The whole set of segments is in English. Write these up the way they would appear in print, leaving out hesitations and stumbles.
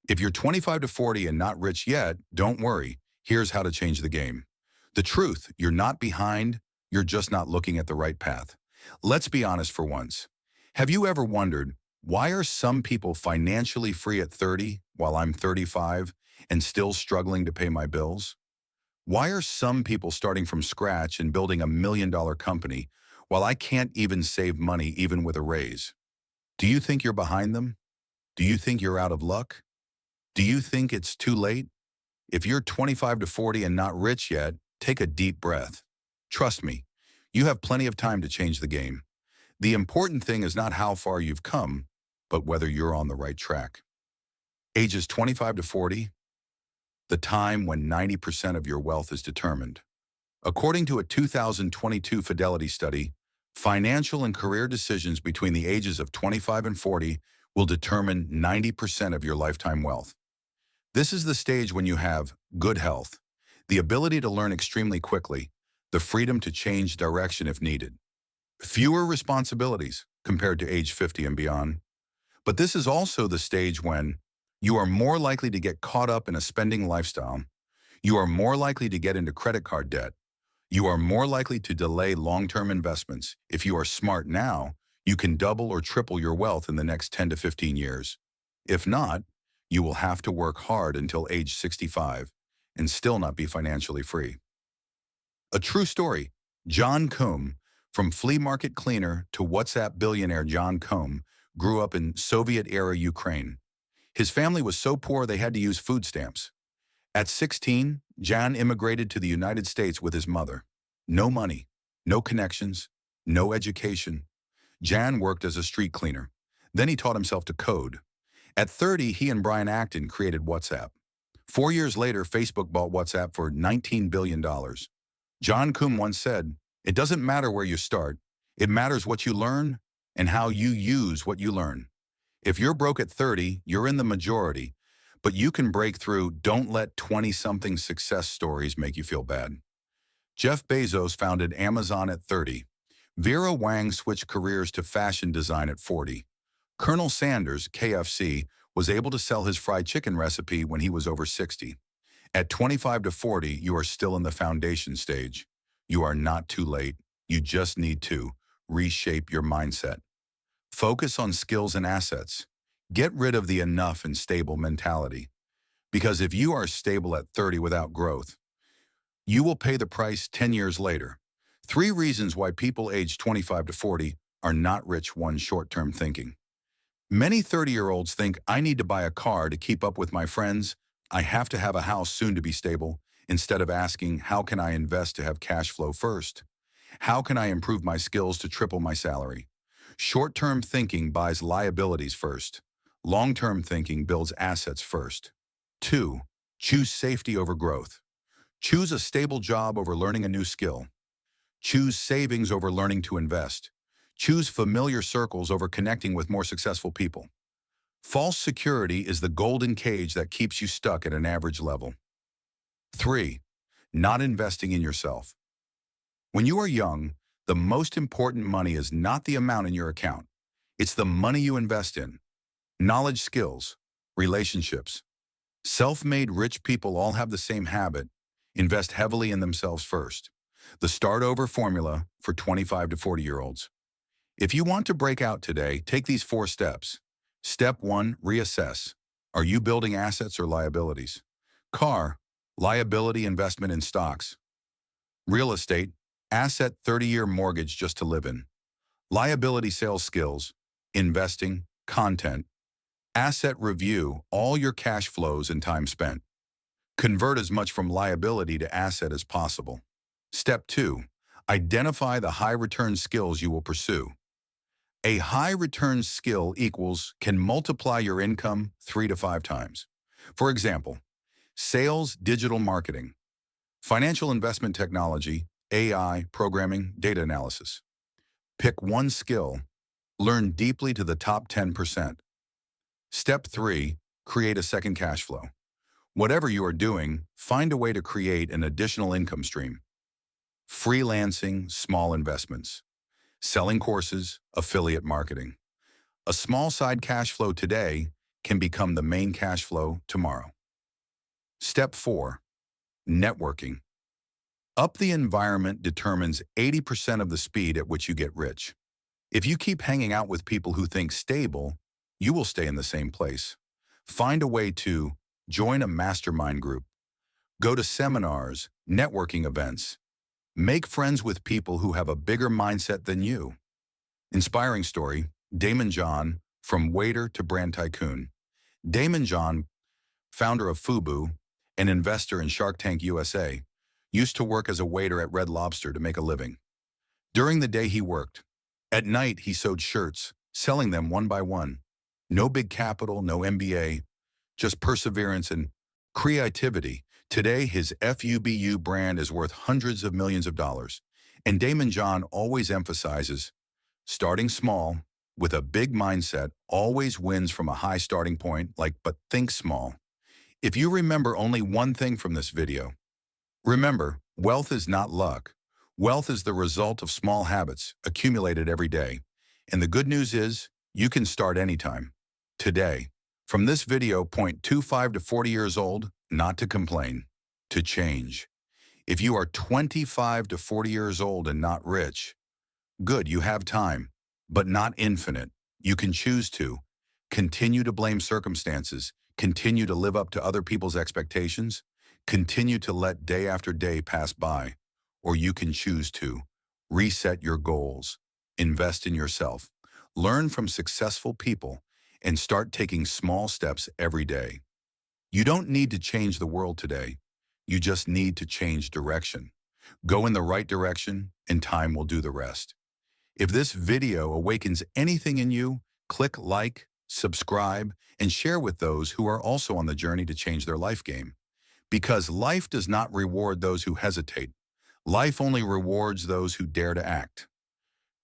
If you're 25 to 40 and not rich yet, don't worry. Here's how to change the game. The truth, you're not behind, you're just not looking at the right path. Let's be honest for once. Have you ever wondered, why are some people financially free at 30 while I'm 35 and still struggling to pay my bills? Why are some people starting from scratch and building $1 million company while I can't even save money even with a raise? Do you think you're behind them? Do you think you're out of luck? Do you think it's too late? If you're 25 to 40 and not rich yet, take a deep breath. Trust me, you have plenty of time to change the game. The important thing is not how far you've come, but whether you're on the right track. Ages 25 to 40, the time when 90% of your wealth is determined. According to a 2022 Fidelity study, financial and career decisions between the ages of 25 and 40 will determine 90% of your lifetime wealth. This is the stage when you have good health, the ability to learn extremely quickly, the freedom to change direction if needed, fewer responsibilities compared to age 50 and beyond. But this is also the stage when you are more likely to get caught up in a spending lifestyle, you are more likely to get into credit card debt, you are more likely to delay long-term investments. If you are smart now, you can double or triple your wealth in the next 10 to 15 years. If not, you will have to work hard until age 65 and still not be financially free. A true story. John Combe, from flea market cleaner to WhatsApp billionaire John Combe, grew up in Soviet-era Ukraine. His family was so poor they had to use food stamps. At 16, John immigrated to the United States with his mother. No money, no connections, no education. John worked as a street cleaner. Then he taught himself to code. At 30, he and Brian Acton created WhatsApp. 4 years later, Facebook bought WhatsApp for $19 billion. John Combe once said, "It doesn't matter where you start. It matters what you learn and how you use what you learn." If you're broke at 30, you're in the majority, but you can break through. Don't let 20-something success stories make you feel bad. Jeff Bezos founded Amazon at 30. Vera Wang switched careers to fashion design at 40. Colonel Sanders, KFC, was able to sell his fried chicken recipe when he was over 60. At 25 to 40, you are still in the foundation stage. You are not too late. You just need to reshape your mindset. Focus on skills and assets. Get rid of the enough and stable mentality. Because if you are stable at 30 without growth, you will pay the price 10 years later. 3 reasons why people aged 25 to 40 are not rich. 1. Short-term thinking. Many 30-year-olds think, I need to buy a car to keep up with my friends. I have to have a house soon to be stable, instead of asking, how can I invest to have cash flow first? How can I improve my skills to triple my salary? Short-term thinking buys liabilities first. Long-term thinking builds assets first. 2. Choose safety over growth. Choose a stable job over learning a new skill. Choose savings over learning to invest. Choose familiar circles over connecting with more successful people. False security is the golden cage that keeps you stuck at an average level. 3. Not investing in yourself. When you are young, the most important money is not the amount in your account. It's the money you invest in. Knowledge, skills, relationships. Self-made rich people all have the same habit. Invest heavily in themselves first. The start-over formula for 25 to 40-year-olds. If you want to break out today, take these 4 steps. Step 1, reassess. Are you building assets or liabilities? Car, liability investment in stocks. Real estate, asset 30-year mortgage just to live in. Liability sales skills, investing, content. Asset review, all your cash flows and time spent. Convert as much from liability to asset as possible. Step 2, identify the high-return skills you will pursue. A high-return skill can multiply your income 3 to 5 times. For example, sales, digital marketing, financial investment technology, AI, programming, data analysis. Pick one skill, learn deeply to the top 10%. Step 3, create a second cash flow. Whatever you are doing, find a way to create an additional income stream. Freelancing, small investments. Selling courses, affiliate marketing. A small side cash flow today can become the main cash flow tomorrow. Step 4. Networking. Up the environment determines 80% of the speed at which you get rich. If you keep hanging out with people who think stable, you will stay in the same place. Find a way to join a mastermind group, go to seminars, networking events, make friends with people who have a bigger mindset than you. Inspiring story, Daymond John, from waiter to brand tycoon. Daymond John, founder of Fubu, an investor in Shark Tank USA, used to work as a waiter at Red Lobster to make a living. During the day he worked. At night he sewed shirts, selling them one by one. No big capital, no MBA, just perseverance and creativity. Today his FUBU brand is worth hundreds of millions of dollars. And Daymond John always emphasizes, starting small, with a big mindset, always wins from a high starting point, but think small. If you remember only one thing from this video, remember, wealth is not luck. Wealth is the result of small habits accumulated every day. And the good news is, you can start anytime. Today. From this video, point 25 to 40 years old, not to complain, to change. If you are 25 to 40 years old and not rich, good, you have time, but not infinite. You can choose to continue to blame circumstances, continue to live up to other people's expectations, continue to let day after day pass by, or you can choose to reset your goals, invest in yourself, learn from successful people, and start taking small steps every day. You don't need to change the world today. You just need to change direction. Go in the right direction, and time will do the rest. If this video awakens anything in you, click like, subscribe, and share with those who are also on the journey to change their life game. Because life does not reward those who hesitate. Life only rewards those who dare to act.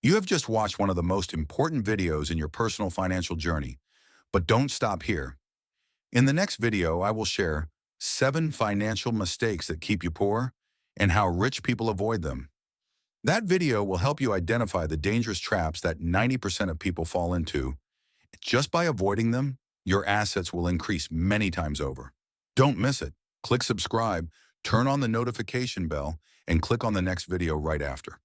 You have just watched one of the most important videos in your personal financial journey, but don't stop here. In the next video, I will share 7 financial mistakes that keep you poor and how rich people avoid them. That video will help you identify the dangerous traps that 90% of people fall into. Just by avoiding them, your assets will increase many times over. Don't miss it. Click subscribe, turn on the notification bell, and click on the next video right after.